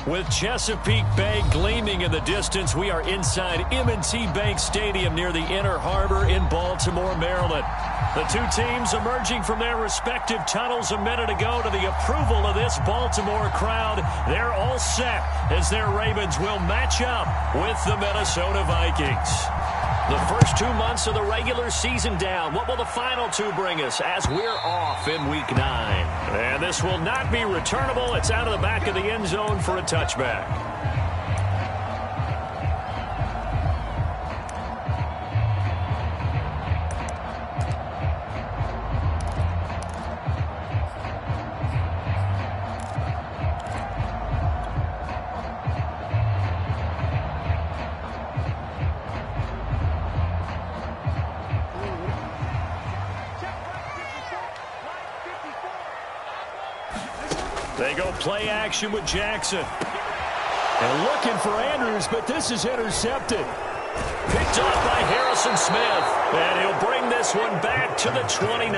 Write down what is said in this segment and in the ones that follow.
With Chesapeake Bay gleaming in the distance, we are inside M&T Bank Stadium near the Inner Harbor in Baltimore, Maryland. The two teams emerging from their respective tunnels a minute ago to the approval of this Baltimore crowd. They're all set as their Ravens will match up with the Minnesota Vikings. The first 2 months of the regular season down. What will the final two bring us as we're off in Week 9? And this will not be returnable. It's out of the back of the end zone for a touchback. They go play action with Jackson. And looking for Andrews, but this is intercepted. Picked off by Harrison Smith. And he'll bring this one back to the 29.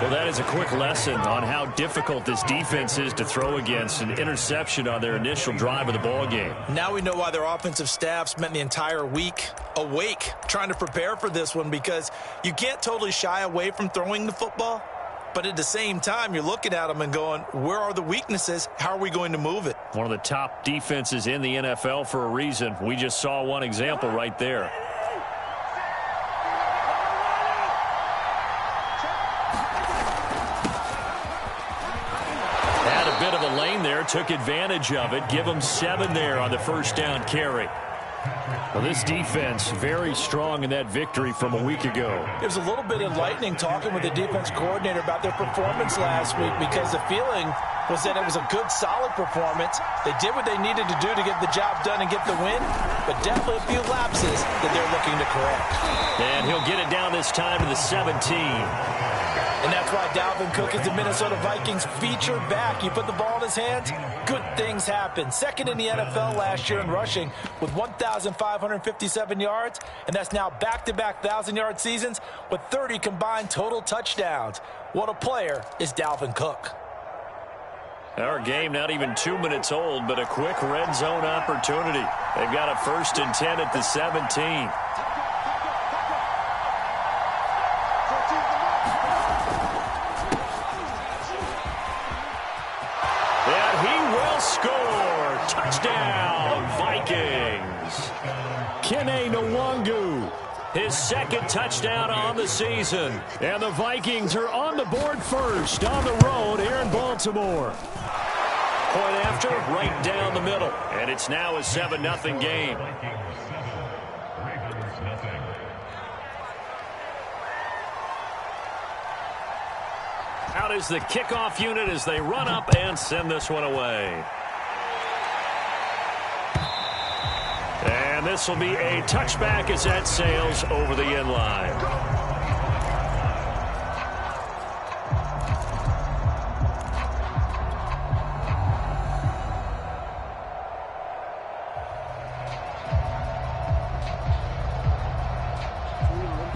Well, that is a quick lesson on how difficult this defense is to throw against. An interception on their initial drive of the ball game. Now we know why their offensive staff spent the entire week awake trying to prepare for this one, because you can't totally shy away from throwing the football. But at the same time, you're looking at them and going, where are the weaknesses? How are we going to move it? One of the top defenses in the NFL for a reason. We just saw one example right there. Had a bit of a lane there, took advantage of it. Give them 7 there on the first down carry. Well, this defense very strong in that victory from a week ago. It was a little bit enlightening talking with the defense coordinator about their performance last week, because the feeling was that it was a good, solid performance. They did what they needed to do to get the job done and get the win, but definitely a few lapses that they're looking to correct. And he'll get it down this time to the 17. And that's why Dalvin Cook is the Minnesota Vikings featured back. You put the ball in his hands, good things happen. Second in the NFL last year in rushing with 1,557 yards, and that's now back-to-back 1,000-yard seasons with 30 combined total touchdowns. What a player is Dalvin Cook. Our game not even 2 minutes old, but a quick red zone opportunity. They've got a 1st and 10 at the 17. Score! Touchdown, Vikings! Kene Nwangu, his 2nd touchdown on the season. And the Vikings are on the board first on the road here in Baltimore. Point after, right down the middle. And it's now a 7-0 game. Out is the kickoff unit as they run up and send this one away. And this will be a touchback as that sails over the end line.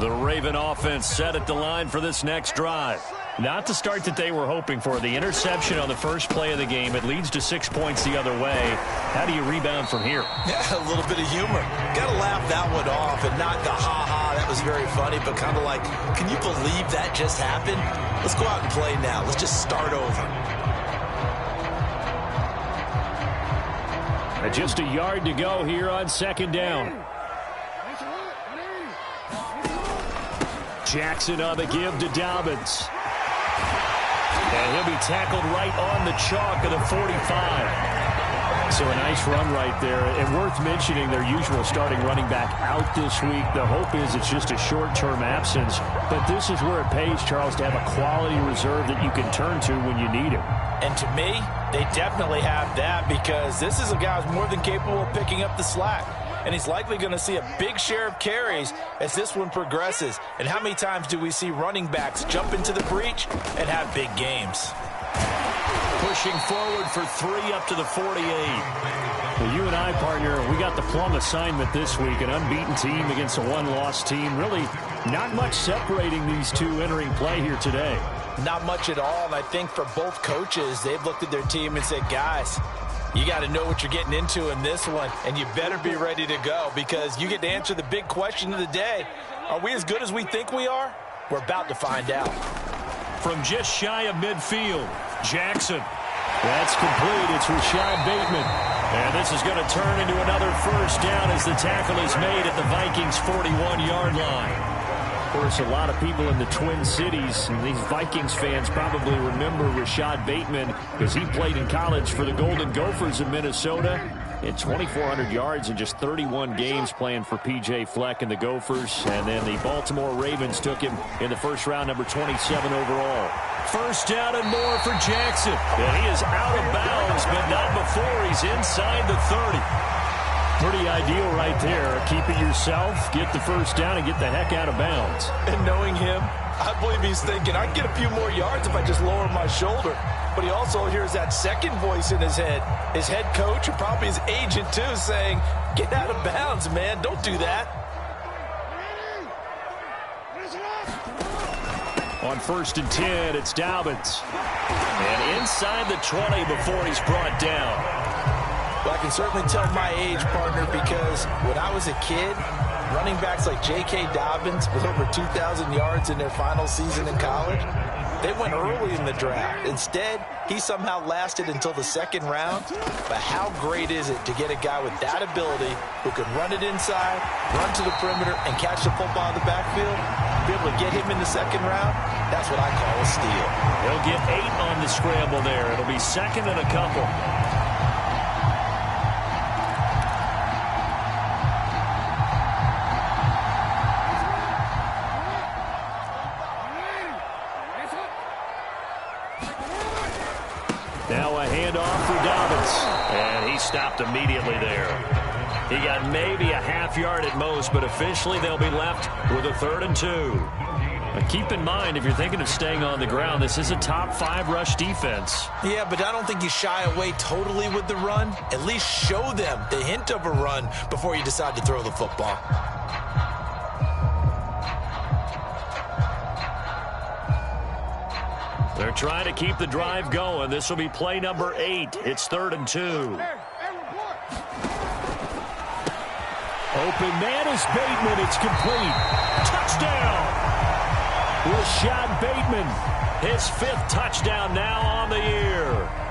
The Raven offense set at the line for this next drive. Not the start that they were hoping for. The interception on the first play of the game. It leads to 6 points the other way. How do you rebound from here? Yeah, a little bit of humor. Got to laugh that one off and not the ha-ha. That was very funny, but kind of like, can you believe that just happened? Let's go out and play now. Let's just start over. Just a yard to go here on 2nd down. Jackson on the give to Dobbins. And he'll be tackled right on the chalk of the 45. So a nice run right there. And worth mentioning, their usual starting running back out this week. The hope is it's just a short-term absence. But this is where it pays, Charles, to have a quality reserve that you can turn to when you need it. And to me, they definitely have that, because this is a guy who's more than capable of picking up the slack. And he's likely going to see a big share of carries as this one progresses. And how many times do we see running backs jump into the breach and have big games? Pushing forward for 3 up to the 48. Well, you and I, partner, we got the plum assignment this week. An unbeaten team against a one-loss team. Really not much separating these two entering play here today. Not much at all. And I think for both coaches, they've looked at their team and said, guys, You got to know what you're getting into in this one, and you better be ready to go because you get to answer the big question of the day. Are we as good as we think we are? We're about to find out. From just shy of midfield, Jackson. That's complete. It's Rashad Bateman. And this is going to turn into another first down as the tackle is made at the Vikings' 41-yard line. Of course, a lot of people in the Twin Cities and these Vikings fans probably remember Rashad Bateman because he played in college for the Golden Gophers of Minnesota. Had 2,400 yards in just 31 games playing for P.J. Fleck and the Gophers. And then the Baltimore Ravens took him in the first round, number 27 overall. First down and more for Jackson. And he is out of bounds, but not before he's inside the 30. Pretty ideal right there. Keep it yourself, get the first down, and get the heck out of bounds. And knowing him, I believe he's thinking, I can get a few more yards if I just lower my shoulder. But he also hears that second voice in his head. His head coach and probably his agent, too, saying, get out of bounds, man. Don't do that. On 1st and 10, it's Dobbins. And inside the 20 before he's brought down. Well, I can certainly tell my age, partner, because when I was a kid, running backs like J.K. Dobbins with over 2,000 yards in their final season in college, they went early in the draft. Instead, he somehow lasted until the second round. But how great is it to get a guy with that ability who can run it inside, run to the perimeter, and catch the football in the backfield? Be able to get him in the second round, that's what I call a steal. He'll get 8 on the scramble there. It'll be second and a couple. Now a handoff for Dobbins. And he stopped immediately there. He got maybe a half yard at most, but officially they'll be left with a 3rd and 2. But keep in mind, if you're thinking of staying on the ground, this is a top 5 rush defense. Yeah, but I don't think you shy away totally with the run. At least show them the hint of a run before you decide to throw the football. They're trying to keep the drive going. This will be play number 8. It's 3rd and 2. Open man is Bateman. It's complete. Touchdown! Rashad Bateman. His 5th touchdown now on the year.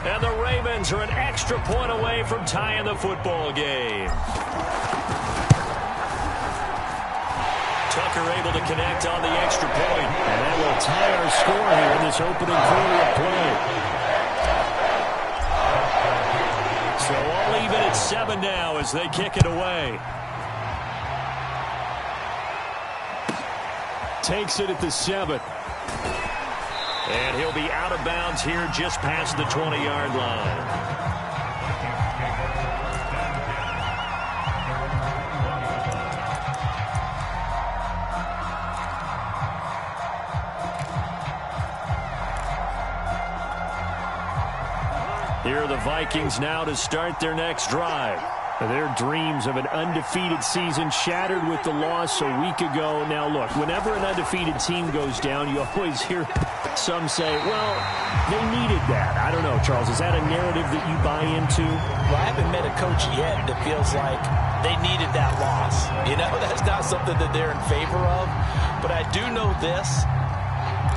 And the Ravens are an extra point away from tying the football game. Tucker able to connect on the extra point. And that will tie our score here in this opening quarter of play. So all even at 7 now as they kick it away. Takes it at the 7. And he'll be out of bounds here just past the 20-yard line. Here are the Vikings now to start their next drive. Their dreams of an undefeated season shattered with the loss a week ago. Now, look, whenever an undefeated team goes down, you always hear some say, well, they needed that. I don't know, Charles. Is that a narrative that you buy into? Well, I haven't met a coach yet that feels like they needed that loss. You know, that's not something that they're in favor of. But I do know this.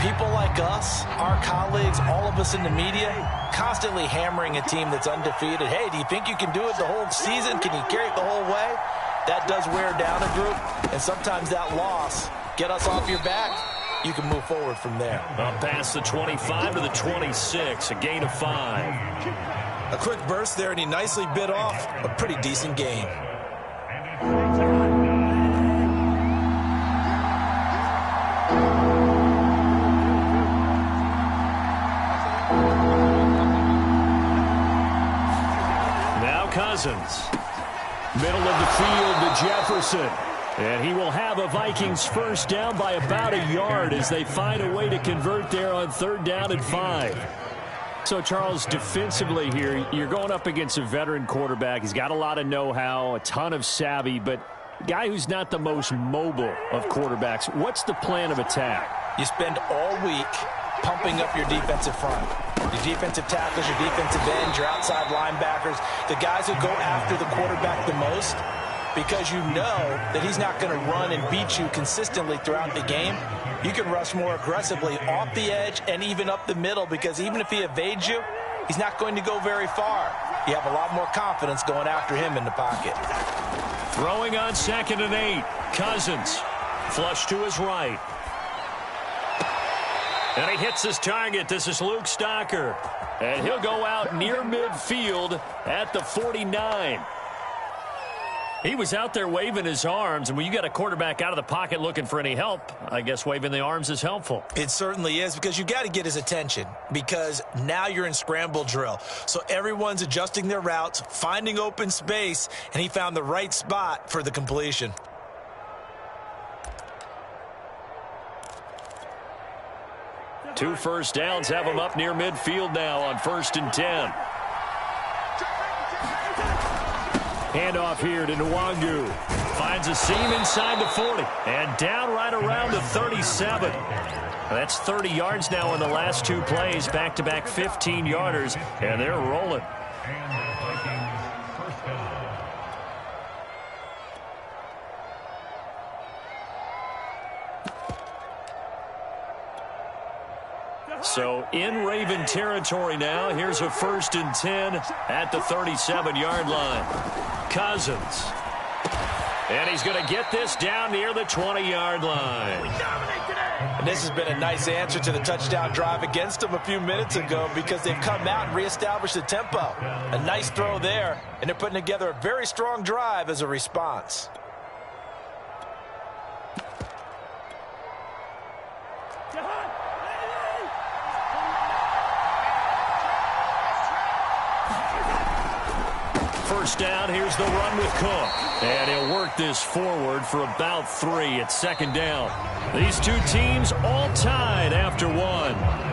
People like us, our colleagues, all of us in the media, constantly hammering a team that's undefeated. Hey, do you think you can do it the whole season? Can you carry it the whole way? That does wear down a group, and sometimes that loss, get us off your back, you can move forward from there. Up past the 25 to the 26, a gain of 5. A quick burst there, and he nicely bit off a pretty decent gain. Cousins. Middle of the field to Jefferson. And he will have a Vikings first down by about a yard as they find a way to convert there on 3rd down and 5. So, Charles, defensively here, you're going up against a veteran quarterback. He's got a lot of know-how, a ton of savvy, but a guy who's not the most mobile of quarterbacks. What's the plan of attack? You spend all week pumping up your defensive front. Your defensive tackles, your defensive ends, your outside linebackers, the guys who go after the quarterback the most, because you know that he's not going to run and beat you consistently throughout the game. You can rush more aggressively off the edge and even up the middle, because even if he evades you, he's not going to go very far. You have a lot more confidence going after him in the pocket. Throwing on 2nd and 8. Cousins. Flush to his right. And he hits his target. This is Luke Stocker. And he'll go out near midfield at the 49. He was out there waving his arms, and when you got a quarterback out of the pocket looking for any help, I guess waving the arms is helpful. It certainly is, because you got to get his attention, because now you're in scramble drill. So everyone's adjusting their routes, finding open space, and he found the right spot for the completion. Two first downs have him up near midfield now on 1st and 10. Handoff here to Nwangu. Finds a seam inside the 40. And down right around the 37. That's 30 yards now in the last two plays. Back-to-back 15-yarders. And they're rolling. So in Raven territory now. Here's a 1st and 10 at the 37-yard line. Cousins. And he's going to get this down near the 20-yard line. And this has been a nice answer to the touchdown drive against them a few minutes ago, because they've come out and reestablished the tempo. A nice throw there, and they're putting together a very strong drive as a response. First down, here's the run with Cook. And he'll work this forward for about 3 at 2nd down. These two teams all tied after 1.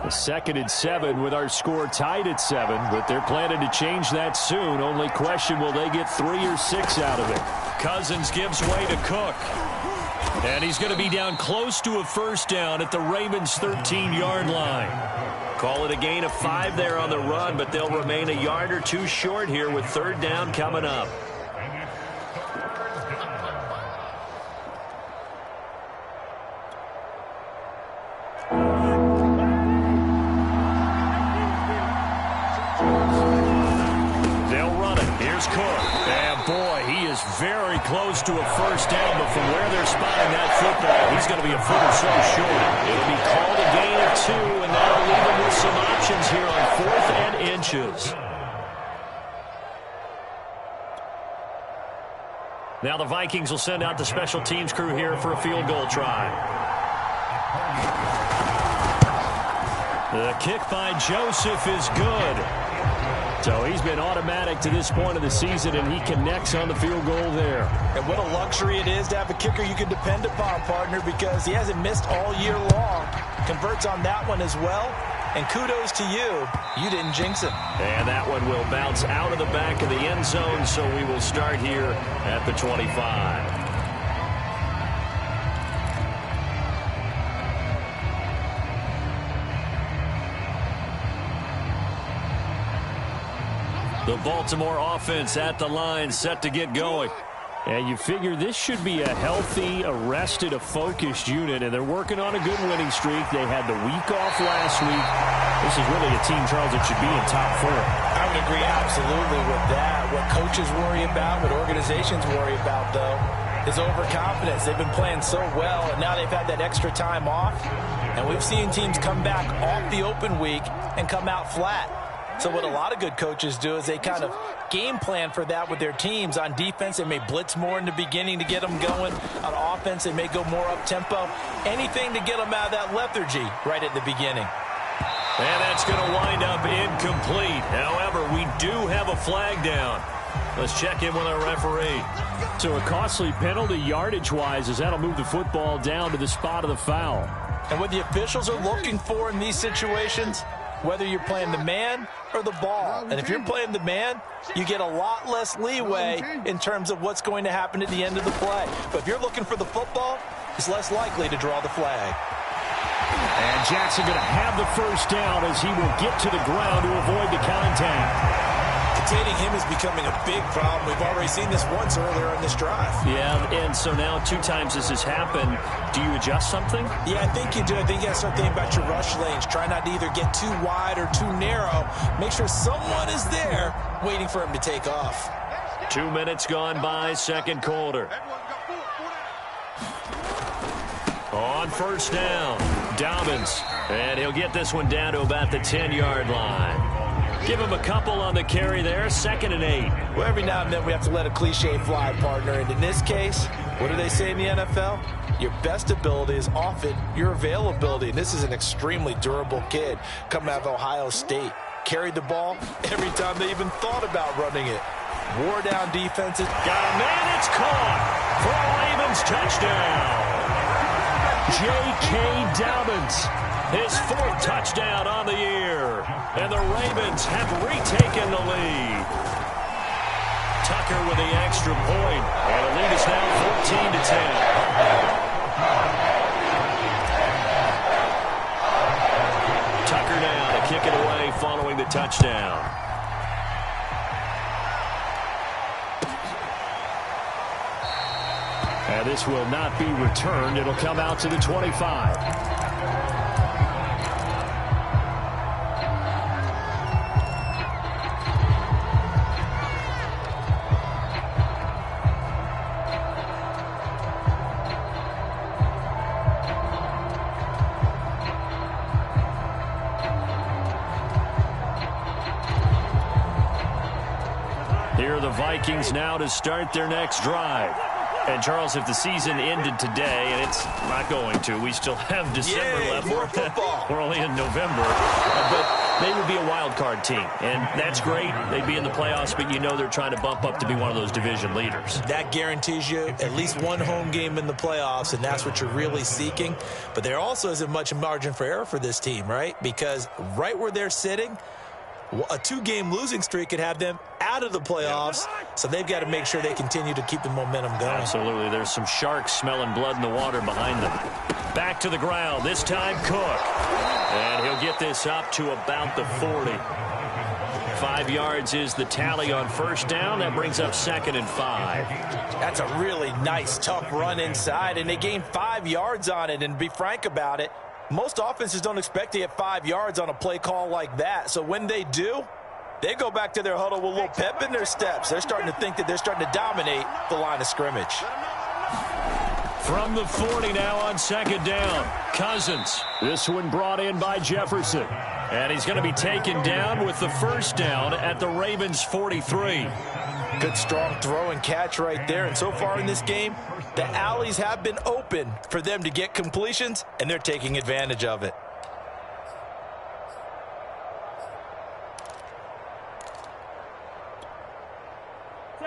Second and 7 with our score tied at 7, but they're planning to change that soon. Only question, will they get 3 or 6 out of it? Cousins gives way to Cook. And he's going to be down close to a first down at the Ravens' 13-yard line. Call it a gain of 5 there on the run, but they'll remain a yard or 2 short here with 3rd down coming up. Very close to a first down, but from where they're spotting that football, he's going to be a foot or so short. It'll be called a gain of 2, and that'll leave him with some options here on 4th and inches. Now the Vikings will send out the special teams crew here for a field goal try. The kick by Joseph is good. So he's been automatic to this point of the season, and he connects on the field goal there. And what a luxury it is to have a kicker you can depend upon, partner, because he hasn't missed all year long. Converts on that one as well. And kudos to you. You didn't jinx him. And that one will bounce out of the back of the end zone, so we will start here at the 25. The Baltimore offense at the line, set to get going. And you figure this should be a healthy, a rested, a focused unit, and they're working on a good winning streak. They had the week off last week. This is really a team, Charles, that should be in top 4. I would agree absolutely with that. What coaches worry about, what organizations worry about, though, is overconfidence. They've been playing so well, and now they've had that extra time off. And we've seen teams come back off the open week and come out flat. So what a lot of good coaches do is they kind of game plan for that with their teams. On defense, they may blitz more in the beginning to get them going. On offense, they may go more up-tempo. Anything to get them out of that lethargy right at the beginning. And that's going to wind up incomplete. However, we do have a flag down. Let's check in with our referee. So a costly penalty yardage-wise as that'll move the football down to the spot of the foul. And what the officials are looking for in these situations, whether you're playing the man or the ball. And if you're playing the man, you get a lot less leeway in terms of what's going to happen at the end of the play. But if you're looking for the football, it's less likely to draw the flag. And Jackson going to have the first down as he will get to the ground to avoid the contact. Containing him is becoming a big problem. We've already seen this once earlier in this drive. Yeah, and so now 2 times this has happened. Do you adjust something? Yeah, I think you do. I think you got to start thinking about your rush lanes. Try not to either get too wide or too narrow. Make sure someone is there waiting for him to take off. 2 minutes gone by, second quarter. On first down, Dobbins. And he'll get this one down to about the 10-yard line. Give him a couple on the carry there, 2nd and 8. Well, every now and then we have to let a cliche fly, partner. And in this case, what do they say in the NFL? Your best ability is often your availability. And this is an extremely durable kid coming out of Ohio State. Carried the ball every time they even thought about running it. Wore down defenses. Got a man, it's caught for a Ravens touchdown. J.K. Dobbins, his 4th touchdown on the year. And the Ravens have retaken the lead. Tucker with the extra point. And the lead is now 14-10. Tucker now to kick it away following the touchdown. And this will not be returned. It'll come out to the 25. Here are the Vikings now to start their next drive. And, Charles, if the season ended today, and it's not going to, we still have December left. More football. We're only in November. But they would be a wild card team, and that's great. They'd be in the playoffs, but you know they're trying to bump up to be one of those division leaders. That guarantees you at least one home game in the playoffs, and that's what you're really seeking. But there also isn't much margin for error for this team, right? Because right where they're sitting, a 2-game losing streak could have them out of the playoffs, so they've got to make sure they continue to keep the momentum going. Absolutely. There's some sharks smelling blood in the water behind them. Back to the ground, this time Cook. And he'll get this up to about the 40. 5 yards is the tally on first down. That brings up 2nd and 5. That's a really nice, tough run inside, and they gained 5 yards on it. And to be frank about it, most offenses don't expect to get 5 yards on a play call like that. So when they do, they go back to their huddle with a little pep in their steps. They're starting to think that they're starting to dominate the line of scrimmage. From the 40 now on 2nd down, Cousins. This one brought in by Jefferson. And he's going to be taken down with the first down at the Ravens' 43. Good, strong throw and catch right there. And so far in this game, the alleys have been open for them to get completions, and they're taking advantage of it.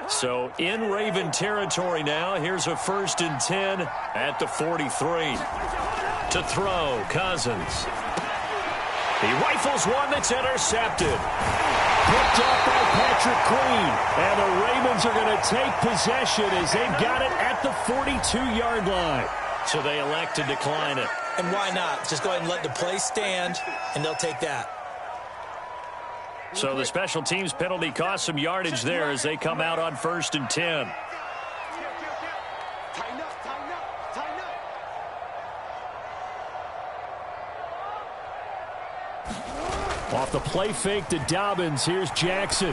So in Raven territory now. Here's a 1st and 10 at the 43. To throw, Cousins. He rifles one that's intercepted. Picked up by Patrick Queen. And the Ravens are going to take possession as they've got it at the 42-yard line. So they elect to decline it. And why not? Just go ahead and let the play stand, and they'll take that. So the special teams penalty cost some yardage there as they come out on 1st and 10. Off the play fake to Dobbins. Here's Jackson.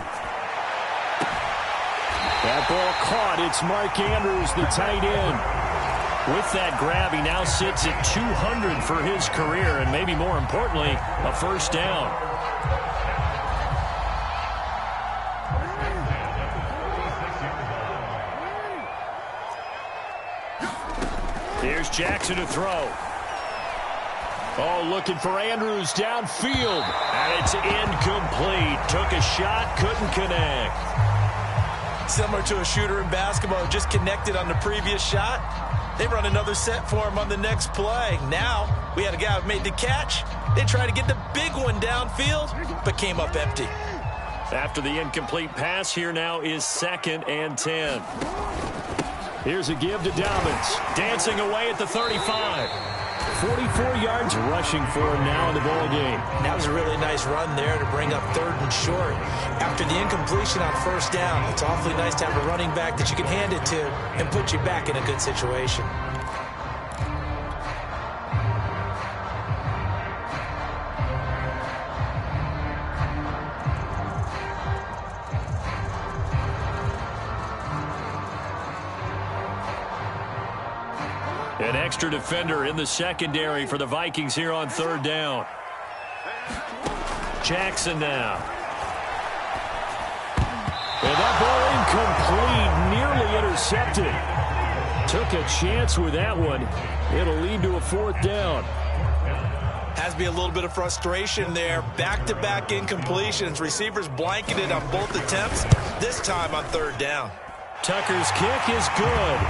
That ball caught. It's Mark Andrews, the tight end. With that grab, he now sits at 200 for his career, and maybe more importantly, a first down. Here's Jackson to throw. Oh, looking for Andrews downfield. And it's incomplete. Took a shot, couldn't connect. Similar to a shooter in basketball, just connected on the previous shot. They run another set for him on the next play. Now, we had a guy who made the catch. They tried to get the big one downfield, but came up empty. After the incomplete pass, here now is 2nd and 10. Here's a give to Dobbins. Dancing away at the 35. 44 yards rushing for him now in the ball game. That was a really nice run there to bring up 3rd and short. After the incompletion on 1st down, it's awfully nice to have a running back that you can hand it to and put you back in a good situation. An extra defender in the secondary for the Vikings here on 3rd down. Jackson now. And that ball incomplete, nearly intercepted. Took a chance with that one. It'll lead to a 4th down. Has to be a little bit of frustration there. Back-to-back incompletions. Receivers blanketed on both attempts, this time on 3rd down. Tucker's kick is good.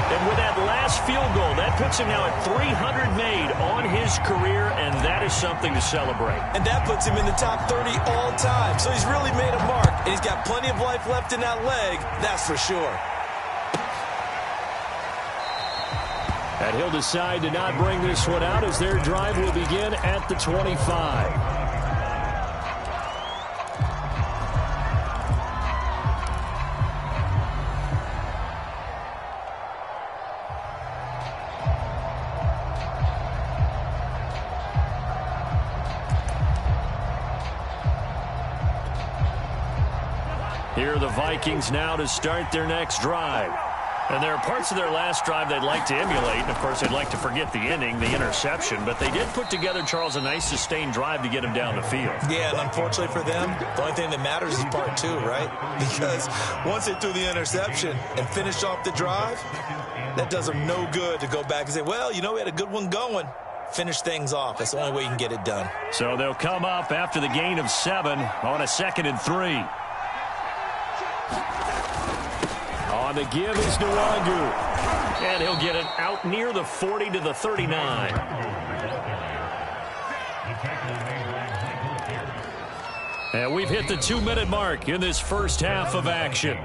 And with that last field goal, that puts him now at 300 made on his career, and that is something to celebrate. And that puts him in the top 30 all time. So he's really made a mark, and he's got plenty of life left in that leg, that's for sure. And he'll decide to not bring this one out as their drive will begin at the 25. Here are the Vikings now to start their next drive. And there are parts of their last drive they'd like to emulate. And, of course, they'd like to forget the inning, the interception. But they did put together, Charles, a nice sustained drive to get him down the field. Yeah, and unfortunately for them, the only thing that matters is part 2, right? Because once they threw the interception and finished off the drive, that does them no good to go back and say, well, you know, we had a good one going. Finish things off. That's the only way you can get it done. So they'll come up after the gain of 7 on a 2nd and 3. On the give is Nwangu. And he'll get it out near the 40 to the 39. And we've hit the 2-minute mark in this first half of action.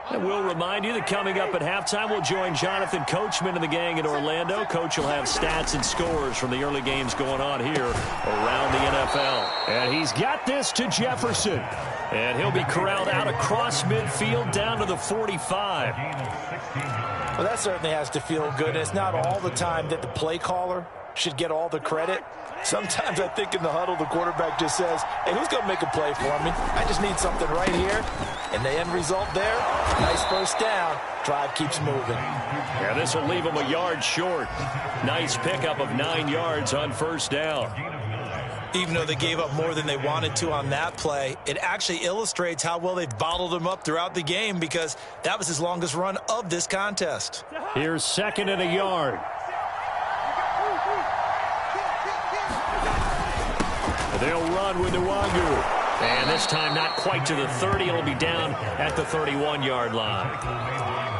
And we'll remind you that coming up at halftime, we'll join Jonathan Coachman and the gang in Orlando. Coach will have stats and scores from the early games going on here around the NFL. And he's got this to Jefferson. And he'll be corralled out across midfield down to the 45. Well, that certainly has to feel good. It's not all the time that the play caller should get all the credit. Sometimes I think in the huddle, the quarterback just says, hey, who's going to make a play for me? I just need something right here. And the end result there, nice first down. Drive keeps moving. Yeah, this will leave them a yard short. Nice pickup of 9 yards on first down. Even though they gave up more than they wanted to on that play, it actually illustrates how well they've bottled him up throughout the game because that was his longest run of this contest. Here's 2nd and a yard. They'll run with Nwangu. And this time not quite to the 30. It'll be down at the 31-yard line.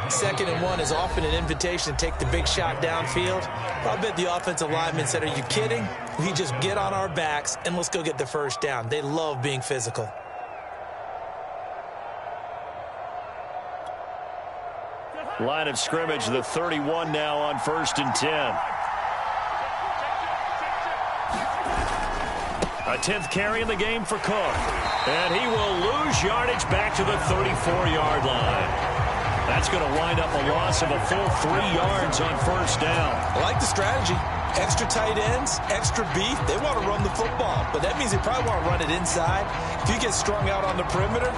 2nd and 1 is often an invitation to take the big shot downfield. I bet the offensive lineman said, are you kidding? We just get on our backs and let's go get the first down. They love being physical. Line of scrimmage, the 31 now on 1st and 10. A 10th carry in the game for Cook. And he will lose yardage back to the 34-yard line. That's going to wind up a loss of a full 3 yards on first down. I like the strategy. Extra tight ends, extra beef. They want to run the football, but that means they probably want to run it inside. If you get strung out on the perimeter,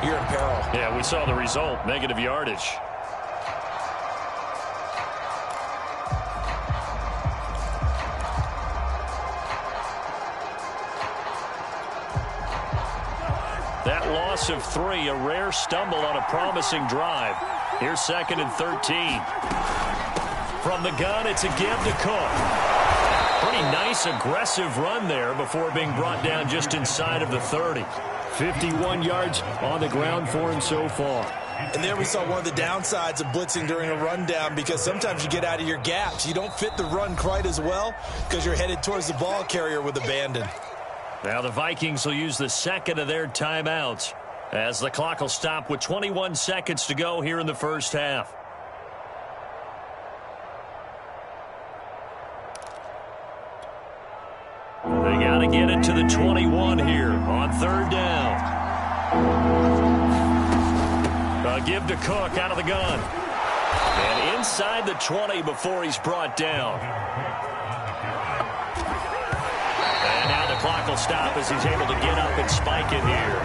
you're in peril. Yeah, we saw the result, negative yardage. That loss of 3, a rare stumble on a promising drive. Here's 2nd and 13. From the gun, it's a give to Cook. Pretty nice, aggressive run there before being brought down just inside of the 30. 51 yards on the ground for him so far. And there we saw one of the downsides of blitzing during a rundown, because sometimes you get out of your gaps. You don't fit the run quite as well because you're headed towards the ball carrier with abandon. Now the Vikings will use the 2nd of their timeouts as the clock will stop with 21 seconds to go here in the first half. They got to get it to the 21 here on 3rd down. A give to Cook out of the gun. And inside the 20 before he's brought down. And now the clock will stop as he's able to get up and spike it here.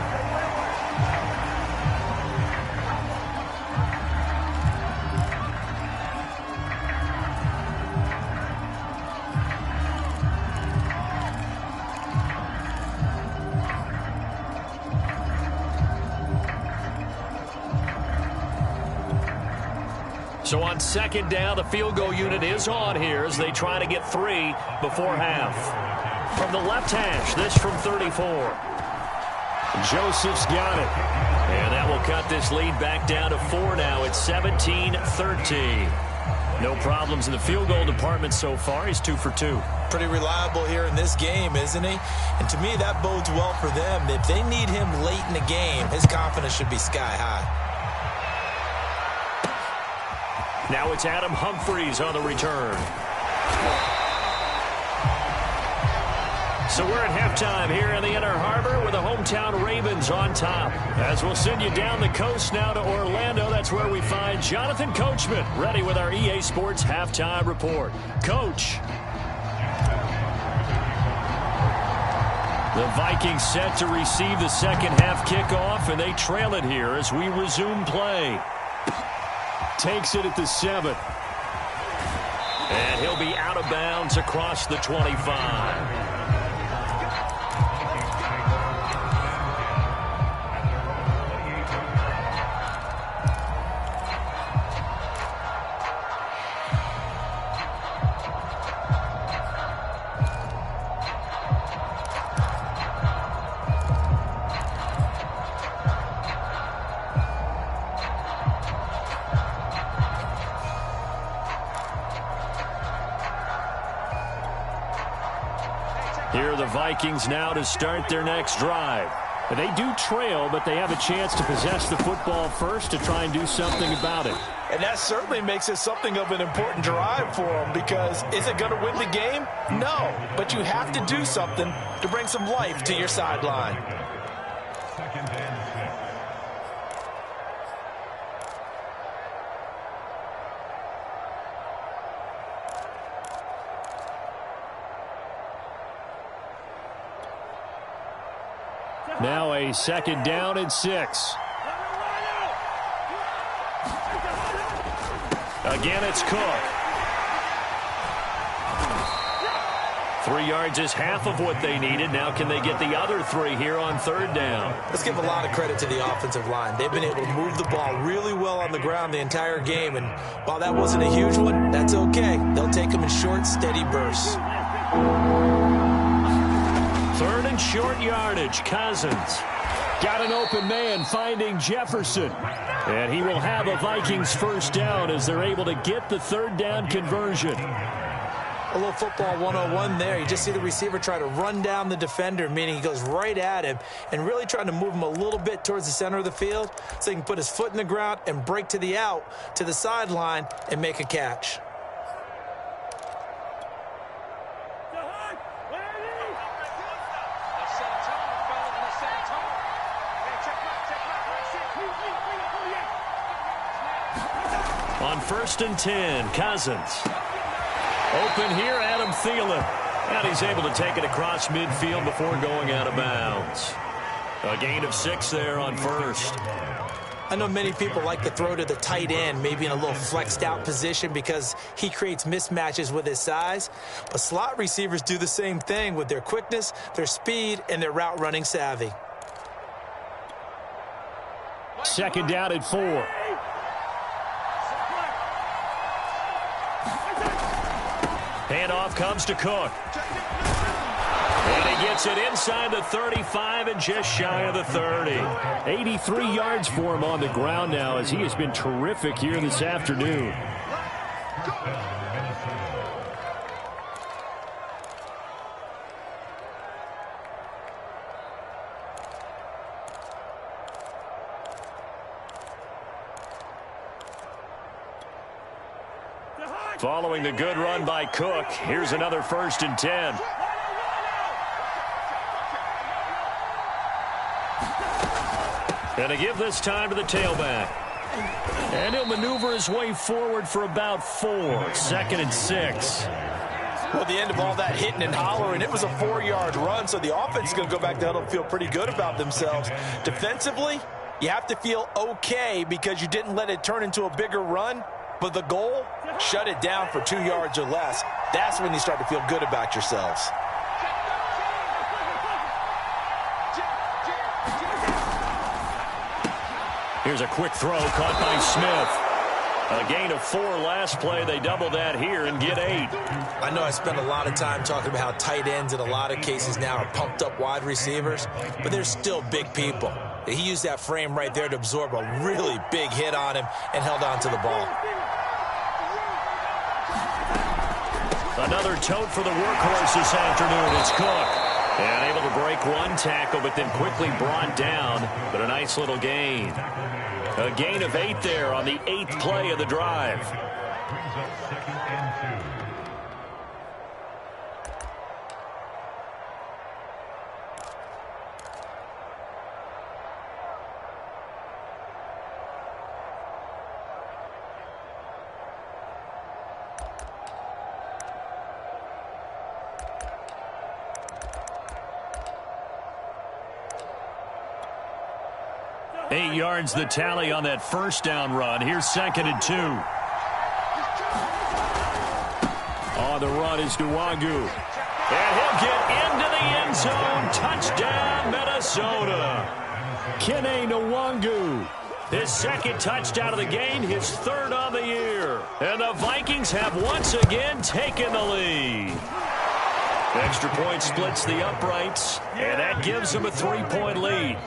So on 2nd down, the field goal unit is on here as they try to get 3 before half. From the left hash, this from 34. Joseph's got it. And that will cut this lead back down to 4 now. It's 17-13. No problems in the field goal department so far. He's 2 for 2. Pretty reliable here in this game, isn't he? And to me, that bodes well for them. If they need him late in the game, his confidence should be sky high. Now it's Adam Humphries on the return. So we're at halftime here in the Inner Harbor with the hometown Ravens on top. As we'll send you down the coast now to Orlando, that's where we find Jonathan Coachman ready with our EA Sports halftime report. Coach. The Vikings set to receive the second half kickoff, and they trail it here as we resume play. Takes it at the 7. And he'll be out of bounds across the 25. Here are the Vikings now to start their next drive. They do trail, but they have a chance to possess the football first to try and do something about it. And that certainly makes it something of an important drive for them, because is it going to win the game? No, but you have to do something to bring some life to your sideline. Now a 2nd down and 6. Again, it's Cook. 3 yards is half of what they needed. Now can they get the other 3 here on 3rd down? Let's give a lot of credit to the offensive line. They've been able to move the ball really well on the ground the entire game. And while that wasn't a huge one, that's okay. They'll take them in short, steady bursts. 3rd and short yardage. Cousins. Got an open man finding Jefferson. And he will have a Vikings first down as they're able to get the 3rd down conversion. A little football 101 there. You just see the receiver try to run down the defender, meaning he goes right at him and really trying to move him a little bit towards the center of the field so he can put his foot in the ground and break to the out, to the sideline, and make a catch. On 1st and 10, Cousins. Open here, Adam Thielen. And he's able to take it across midfield before going out of bounds. A gain of 6 there on 1st. I know many people like to throw to the tight end, maybe in a little flexed out position because he creates mismatches with his size. But slot receivers do the same thing with their quickness, their speed, and their route running savvy. Second down and 4. Handoff comes to Cook. And he gets it inside the 35 and just shy of the 30. 83 yards for him on the ground now as he has been terrific here this afternoon. Following the good run by Cook, here's another 1st and 10. And to give this time to the tailback. And he'll maneuver his way forward for about 4. 2nd and 6. Well, the end of all that hitting and hollering, it was a 4-yard run, so the offense is going to go back to huddle and feel pretty good about themselves. Defensively, you have to feel okay because you didn't let it turn into a bigger run. But the goal, shut it down for 2 yards or less. That's when you start to feel good about yourselves. Here's a quick throw caught by Smith. A gain of 4 last play. They double that here and get 8. I know I spend a lot of time talking about how tight ends in a lot of cases now are pumped up wide receivers, but they're still big people. He used that frame right there to absorb a really big hit on him and held on to the ball. Another tote for the workhorse this afternoon. It's Cook. And able to break 1 tackle, but then quickly brought down. But a nice little gain. A gain of 8 there on the 8th play of the drive. Eight yards the tally on that 1st down run. Here's 2nd and 2. On the run is Nwangu. And he'll get into the end zone. Touchdown, Minnesota. Kene Nwangu. His 2nd touchdown of the game, his 3rd on the year. And the Vikings have once again taken the lead. Extra point splits the uprights, and that gives them a 3-point lead.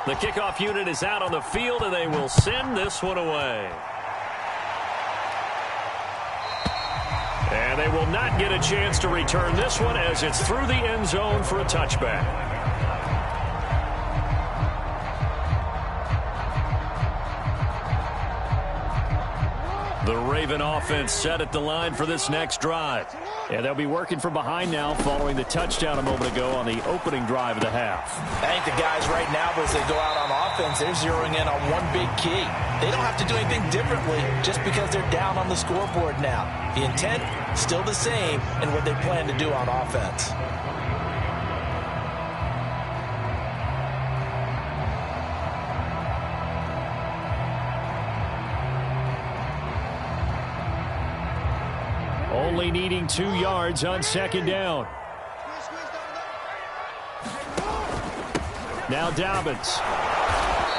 The kickoff unit is out on the field, and they will send this one away. And they will not get a chance to return this one as it's through the end zone for a touchback. The Raven offense set at the line for this next drive. And they'll be working from behind now following the touchdown a moment ago on the opening drive of the half. I think the guys right now, as they go out on offense, they're zeroing in on one big key. They don't have to do anything differently just because they're down on the scoreboard now. The intent, still the same in what they plan to do on offense. Only needing 2 yards on 2nd down. Now Dobbins.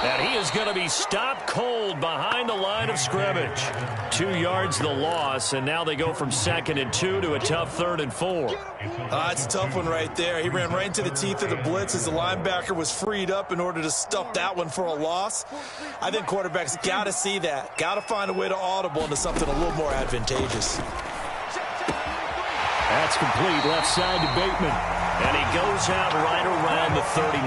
And he is going to be stopped cold behind the line of scrimmage. 2 yards the loss, and now they go from 2nd and 2 to a tough 3rd and 4. It's a tough one right there. He ran right into the teeth of the blitz as the linebacker was freed up in order to stuff that one for a loss. I think quarterbacks got to see that. Got to find a way to audible into something a little more advantageous. That's complete left side to Bateman. And he goes out right around the 39.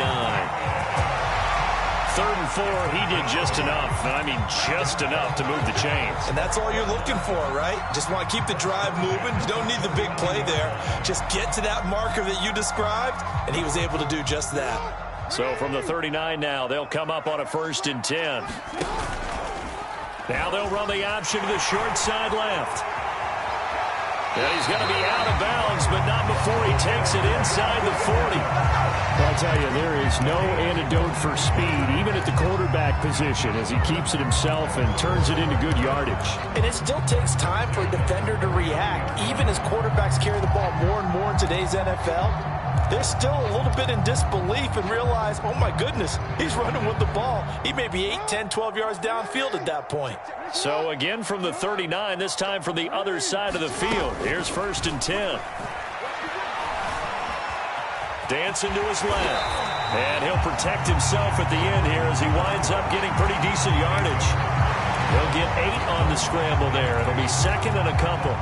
3rd and 4, he did just enough. I mean, just enough to move the chains. And that's all you're looking for, right? Just want to keep the drive moving. You don't need the big play there. Just get to that marker that you described, and he was able to do just that. So from the 39 now, they'll come up on a 1st and 10. Now they'll run the option to the short side left. And he's going to be out of bounds, but not before he takes it inside the 40. I'll tell you, there is no antidote for speed, even at the quarterback position, as he keeps it himself and turns it into good yardage. And it still takes time for a defender to react. Even as quarterbacks carry the ball more and more in today's NFL, they're still a little bit in disbelief and realize, oh my goodness, he's running with the ball. He may be 8, 10, 12 yards downfield at that point. So again from the 39, this time from the other side of the field. Here's 1st and 10. Dancing to his left. And he'll protect himself at the end here as he winds up getting pretty decent yardage. He'll get 8 on the scramble there. It'll be 2nd and a couple.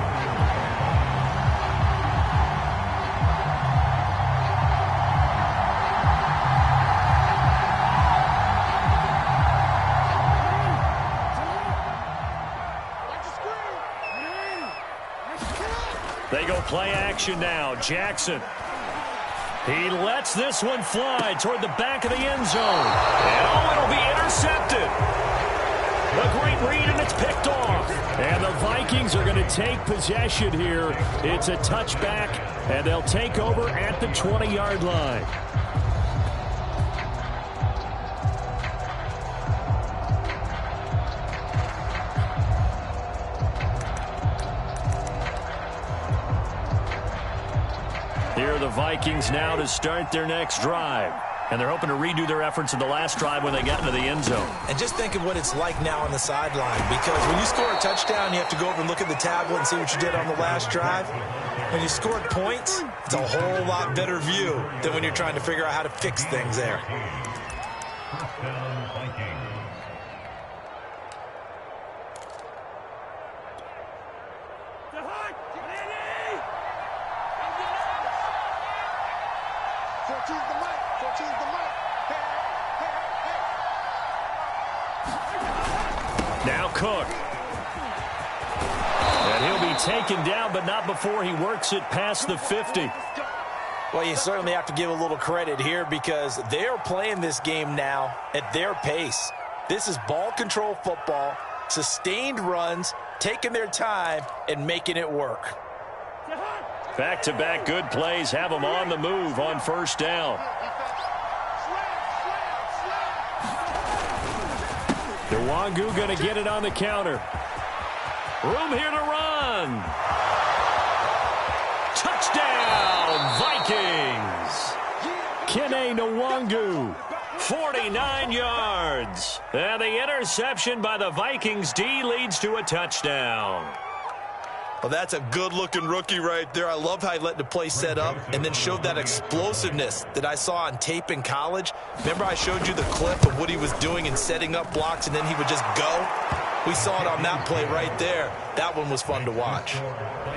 They go play action now. Jackson. He lets this one fly toward the back of the end zone. And oh, it'll be intercepted. A great read, and it's picked off. And the Vikings are going to take possession here. It's a touchback, and they'll take over at the 20-yard line. Here are the Vikings now to start their next drive. And they're hoping to redo their efforts in the last drive when they got into the end zone. And just think of what it's like now on the sideline. Because when you score a touchdown, you have to go over and look at the tablet and see what you did on the last drive. When you scored points, it's a whole lot better view than when you're trying to figure out how to fix things there. Now Cook. And he'll be taken down, but not before he works it past the 50. Well, you certainly have to give a little credit here because they're playing this game now at their pace. This is ball control football, sustained runs, taking their time, and making it work. Back-to-back good plays have them on the move on 1st down. Nwangu going to get it on the counter. Room here to run. Touchdown, Vikings. Kene Nwangu, 49 yards. And the interception by the Vikings D leads to a touchdown. Well, that's a good-looking rookie right there. I love how he let the play set up and then showed that explosiveness that I saw on tape in college. Remember I showed you the clip of what he was doing and setting up blocks, and then he would just go? We saw it on that play right there. That one was fun to watch.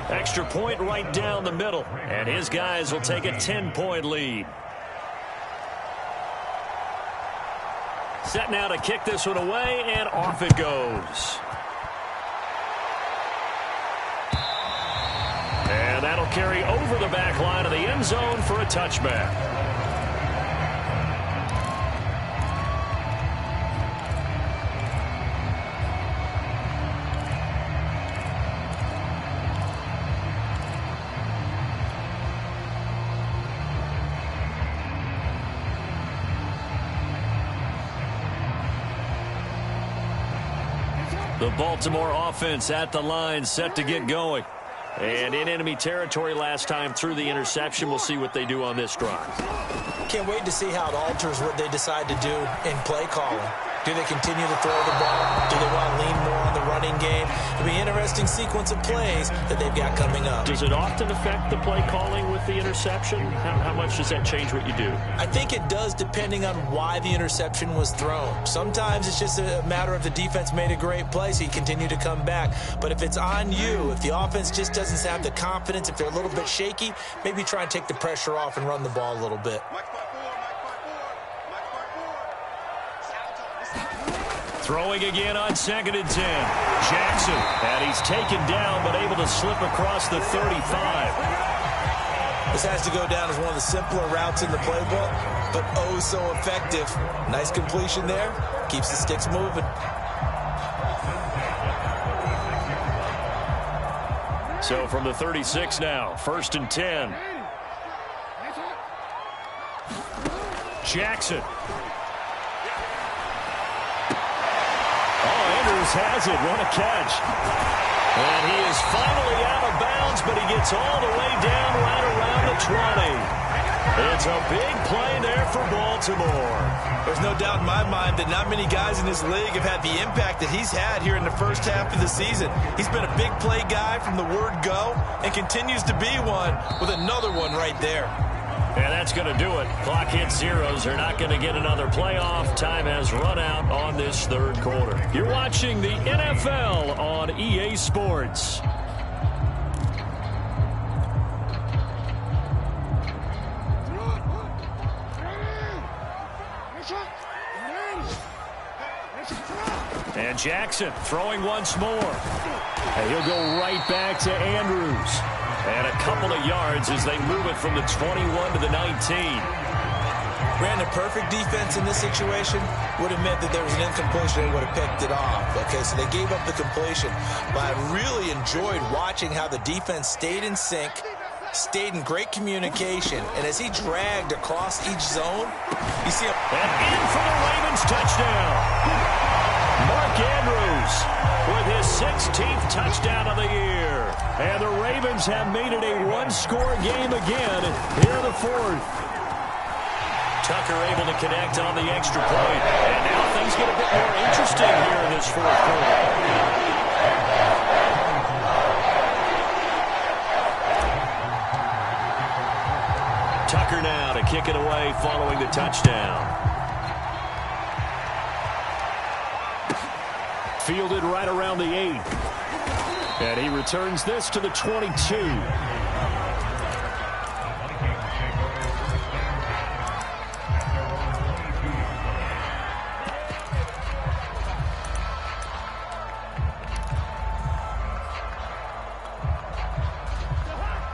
Extra point right down the middle, and his guys will take a 10-point lead. Set now to kick this one away, and off it goes. And that'll carry over the back line of the end zone for a touchback. The Baltimore offense at the line, set to get going. And in enemy territory last time through the interception. We'll see what they do on this drive. Can't wait to see how it alters what they decide to do in play calling. Do they continue to throw the ball? Do they want to lean more on the running game? It'll be an interesting sequence of plays that they've got coming up. Does it often affect the play calling with the interception? How much does that change what you do? I think it does depending on why the interception was thrown. Sometimes it's just a matter of the defense made a great play, so you continue to come back. But if it's on you, if the offense just doesn't have the confidence, if they're a little bit shaky, maybe try and take the pressure off and run the ball a little bit. Throwing again on 2nd and 10. Jackson, and he's taken down, but able to slip across the 35. This has to go down as one of the simpler routes in the playbook, but oh so effective. Nice completion there. Keeps the sticks moving. So from the 36 now, 1st and 10. Jackson. Has it. What a catch. And he is finally out of bounds, but he gets all the way down right around the 20. It's a big play there for Baltimore. There's no doubt in my mind that not many guys in this league have had the impact that he's had here in the first half of the season. He's been a big play guy from the word go and continues to be one with another one right there. And that's going to do it. Clock hits zeros. They're not going to get another playoff. Time has run out on this third quarter. You're watching the NFL on EA Sports. And Jackson throwing once more. And he'll go right back to Andrews. And a couple of yards as they move it from the 21 to the 19. Brandon, perfect defense in this situation would have meant that there was an incompletion and would have picked it off. Okay, so they gave up the completion. But I really enjoyed watching how the defense stayed in sync, stayed in great communication. And as he dragged across each zone, you see him. And in for the Ravens touchdown. Mark Andrews with his 16th touchdown of the year. And the Ravens have made it a one-score game again here in the fourth. Tucker able to connect on the extra point. And now things get a bit more interesting here in this fourth quarter. Tucker now to kick it away following the touchdown. Fielded right around the 8. And he returns this to the 22.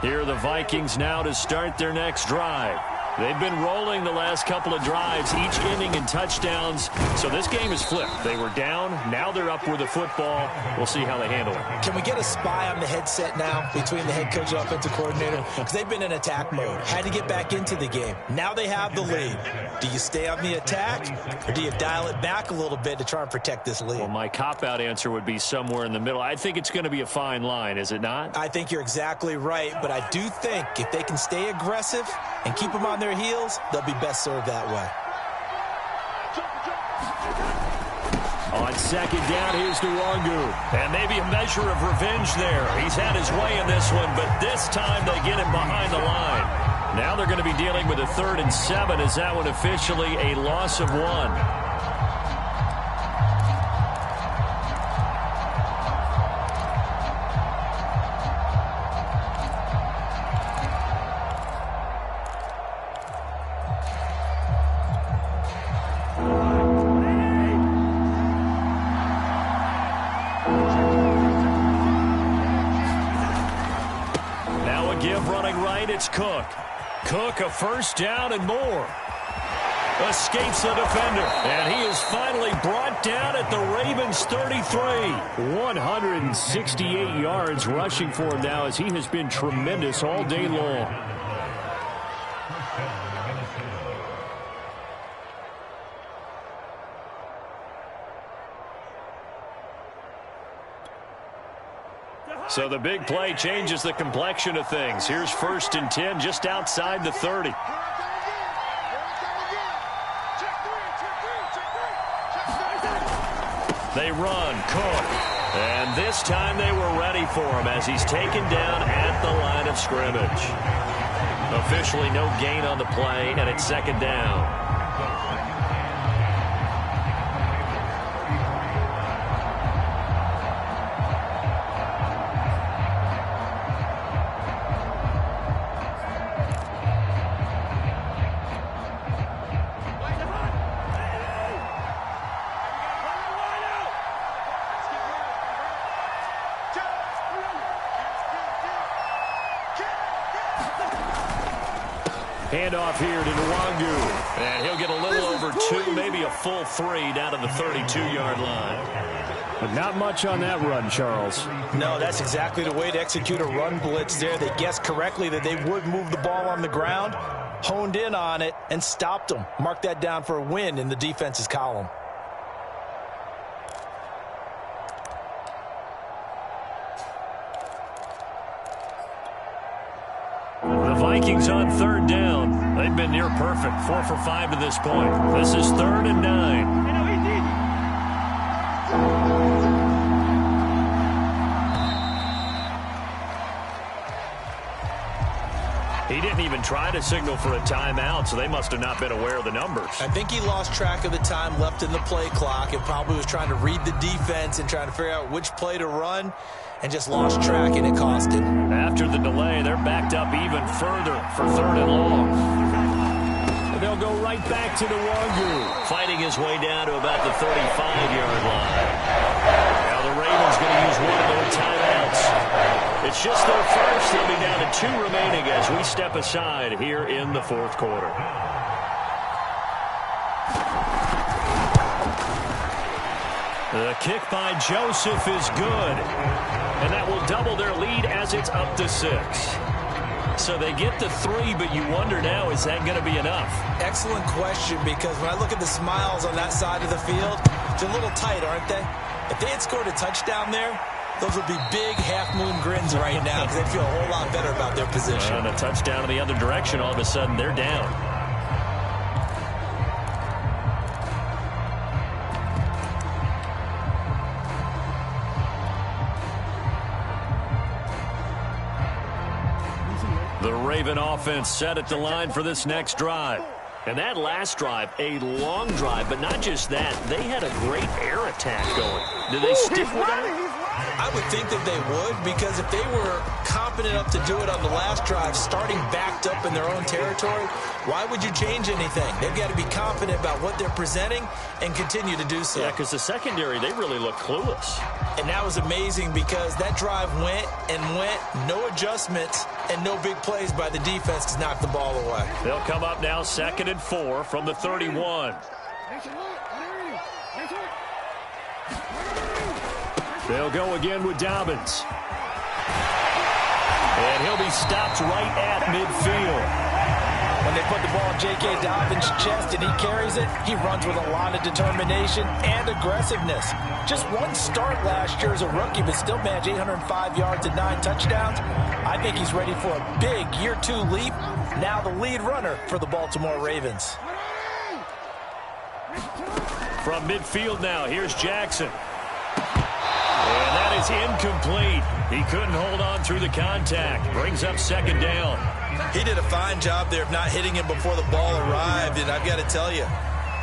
Here are the Vikings now to start their next drive. They've been rolling the last couple of drives, each ending in touchdowns. So this game is flipped. They were down. Now they're up with the football. We'll see how they handle it. Can we get a spy on the headset now between the head coach and offensive coordinator? Because they've been in attack mode. Had to get back into the game. Now they have the lead. Do you stay on the attack or do you dial it back a little bit to try and protect this lead? Well, my cop-out answer would be somewhere in the middle. I think it's going to be a fine line, is it not? I think you're exactly right, but I do think if they can stay aggressive and keep them on their heels, they'll be best served that way. On second down, here's Nwangu. And maybe a measure of revenge there. He's had his way in this one, but this time they get him behind the line. Now they're going to be dealing with a 3rd and 7. Is that one officially a loss of 1? It's Cook. Cook, a first down and more. Escapes the defender. And he is finally brought down at the Ravens 33. 168 yards rushing for him now as he has been tremendous all day long. So the big play changes the complexion of things. Here's 1st and 10 just outside the 30. They run, Cook. And this time they were ready for him as he's taken down at the line of scrimmage. Officially no gain on the play, and it's 2nd down. Handoff here to Nwangu. And he'll get a little over 2, maybe a full 3 down to the 32-yard line. But not much on that run, Charles. No, that's exactly the way to execute a run blitz there. They guessed correctly that they would move the ball on the ground, honed in on it, and stopped them. Mark that down for a win in the defense's column. Vikings on third down. They've been near perfect, 4 for 5 to this point. This is 3rd and 9. He didn't even try to signal for a timeout, so they must have not been aware of the numbers. I think he lost track of the time left in the play clock and probably was trying to read the defense and trying to figure out which play to run and just lost track, and it cost him. After the delay, they're backed up even further for 3rd and long. And they'll go right back to the Wangu, fighting his way down to about the 35-yard line. Now the Ravens going to use one of their timeouts. It's just their first. They'll be down to 2 remaining as we step aside here in the 4th quarter. The kick by Joseph is good. And that will double their lead as it's up to 6. So they get the 3, but you wonder now, is that going to be enough? Excellent question, because when I look at the smiles on that side of the field, they're a little tight, aren't they? If they had scored a touchdown there, those would be big half-moon grins right now because they feel a whole lot better about their position. And a touchdown in the other direction, all of a sudden they're down. The Raven offense set at the line for this next drive. And that last drive, a long drive, but not just that. They had a great air attack going. Do they stick with that? I would think that they would, because if they were confident enough to do it on the last drive, starting backed up in their own territory, why would you change anything? They've got to be confident about what they're presenting and continue to do so. Yeah, because the secondary, they really look clueless. And that was amazing because that drive went and went, no adjustments and no big plays by the defense to knock the ball away. They'll come up now 2nd and 4 from the 31. They'll go again with Dobbins. And he'll be stopped right at midfield. When they put the ball in J.K. Dobbins' chest and he carries it, he runs with a lot of determination and aggressiveness. Just one start last year as a rookie, but still managed 805 yards and 9 touchdowns. I think he's ready for a big year 2 leap. Now the lead runner for the Baltimore Ravens. From midfield now, here's Jackson. And that is incomplete. He couldn't hold on through the contact. Brings up 2nd down. He did a fine job there of not hitting him before the ball arrived, and I've got to tell you,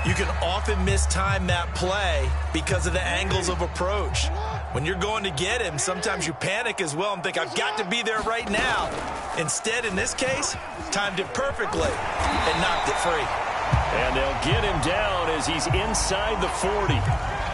you can often mistime that play because of the angles of approach. When you're going to get him, sometimes you panic as well and think, I've got to be there right now. Instead, in this case, timed it perfectly and knocked it free. And they'll get him down as he's inside the 40.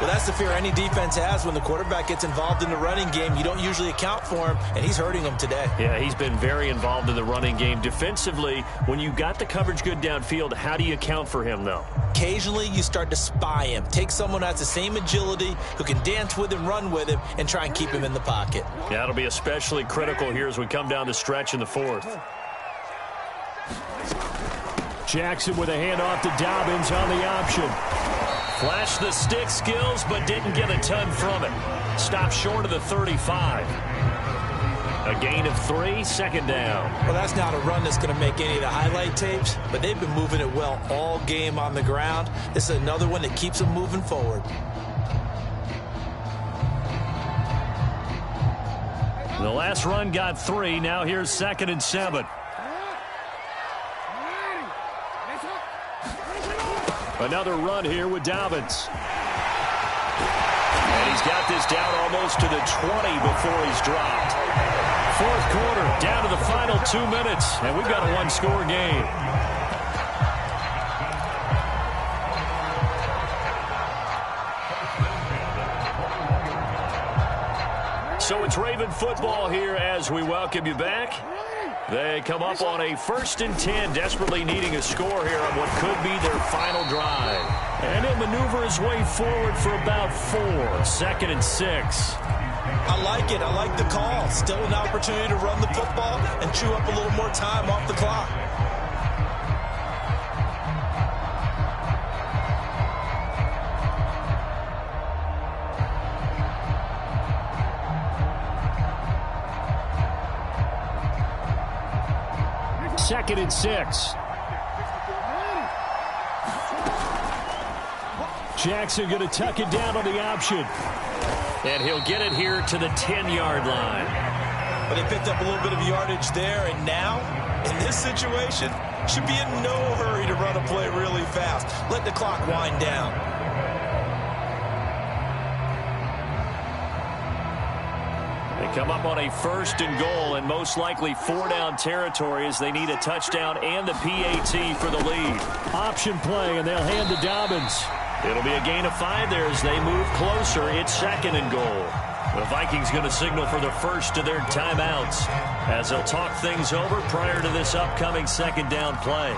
Well, that's the fear any defense has when the quarterback gets involved in the running game. You don't usually account for him, and he's hurting them today. Yeah, he's been very involved in the running game. Defensively, when you got the coverage good downfield, how do you account for him, though? Occasionally, you start to spy him. Take someone who has the same agility, who can dance with him, run with him, and try and keep him in the pocket. Yeah, that'll be especially critical here as we come down the stretch in the 4th. Jackson with a handoff to Dobbins on the option. Flashed the stick skills, but didn't get a ton from it. Stopped short of the 35. A gain of 3, 2nd down. Well, that's not a run that's going to make any of the highlight tapes, but they've been moving it well all game on the ground. This is another one that keeps them moving forward. The last run got 3. Now here's 2nd and 7. Another run here with Dobbins. And he's got this down almost to the 20 before he's dropped. 4th quarter, down to the final 2 minutes, and we've got a 1-score game. So it's Raven football here as we welcome you back. They come up on a 1st and 10, desperately needing a score here on what could be their final drive. And he'll maneuver his way forward for about 4, 2nd and 6. I like it. I like the call. Still an opportunity to run the football and chew up a little more time off the clock. 2nd and 6. Jackson going to tuck it down on the option. And he'll get it here to the 10-yard line. But they picked up a little bit of yardage there, and now, in this situation, should be in no hurry to run a play really fast. Let the clock wind down. They come up on a 1st and goal, and most likely 4-down territory as they need a touchdown and the PAT for the lead. Option play, and they'll hand to Dobbins. It'll be a gain of 5 there as they move closer. It's 2nd and goal. The Vikings going to signal for the first of their timeouts as they'll talk things over prior to this upcoming 2nd down play.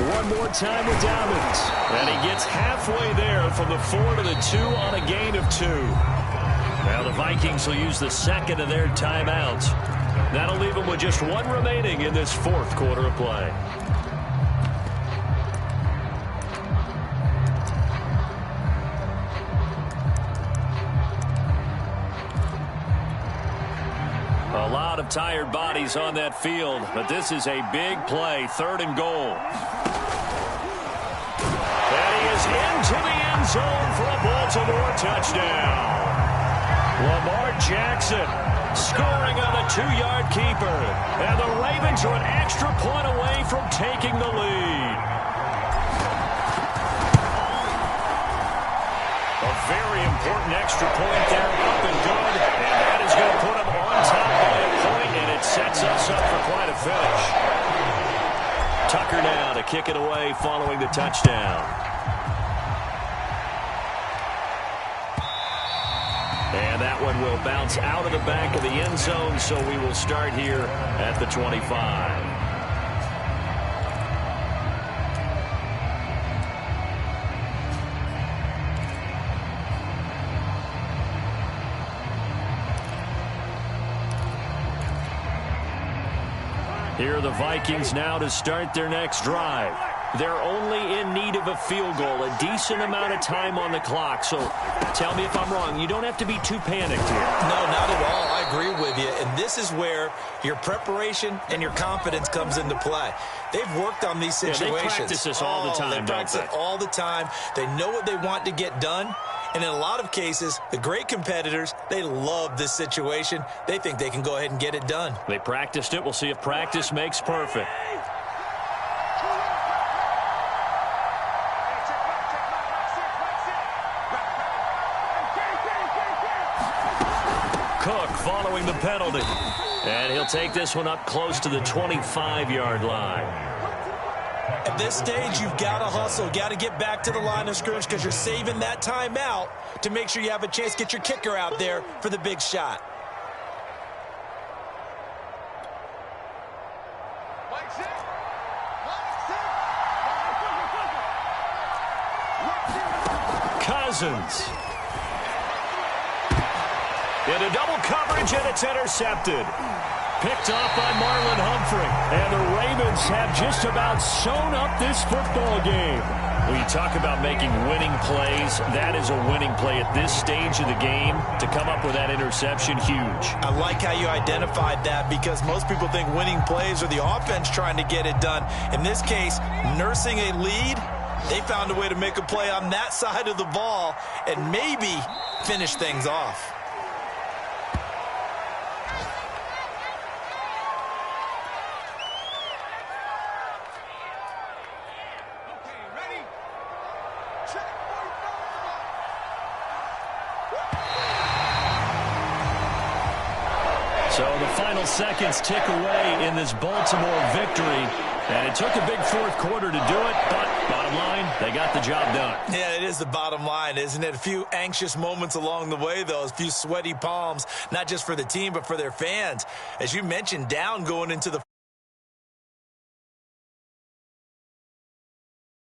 One more time with Dobbins. And he gets halfway there from the 4 to the 2 on a gain of 2. Now the Vikings will use the 2nd of their timeouts. That'll leave them with just 1 remaining in this 4th quarter of play. A lot of tired bodies on that field, but this is a big play, 3rd and goal. And he is into the end zone for a Baltimore touchdown. Lamar Jackson scoring on a 2-yard keeper. And the Ravens are an extra point away from taking the lead. A very important extra point there, up and good. And that is going to put them on top by a point, and it sets us up for quite a finish. Tucker now to kick it away following the touchdown. And that one will bounce out of the back of the end zone, so we will start here at the 25. Here are the Vikings now to start their next drive. They're only in need of a field goal, a decent amount of time on the clock. So tell me if I'm wrong. You don't have to be too panicked here. No, not at all. I agree with you. And this is where your preparation and your confidence comes into play. They've worked on these situations. Yeah, they practice this all the time, They practice it all the time. They know what they want to get done. And in a lot of cases, the great competitors, they love this situation. They think they can go ahead and get it done. They practiced it. We'll see if practice makes perfect. Cook following the penalty. And he'll take this one up close to the 25-yard line. At this stage, you've got to hustle, got to get back to the line of scrimmage because you're saving that timeout to make sure you have a chance to get your kicker out there for the big shot. Cousins. Into double coverage, and it's intercepted. Picked off by Marlon Humphrey. And the Ravens have just about sewn up this football game. When you talk about making winning plays, that is a winning play at this stage of the game. To come up with that interception, huge. I like how you identified that because most people think winning plays are the offense trying to get it done. In this case, nursing a lead, they found a way to make a play on that side of the ball and maybe finish things off. So the final seconds tick away in this Baltimore victory. And it took a big 4th quarter to do it, but bottom line, they got the job done. Yeah, it is the bottom line, isn't it? A few anxious moments along the way, though, a few sweaty palms, not just for the team, but for their fans. As you mentioned, down going into the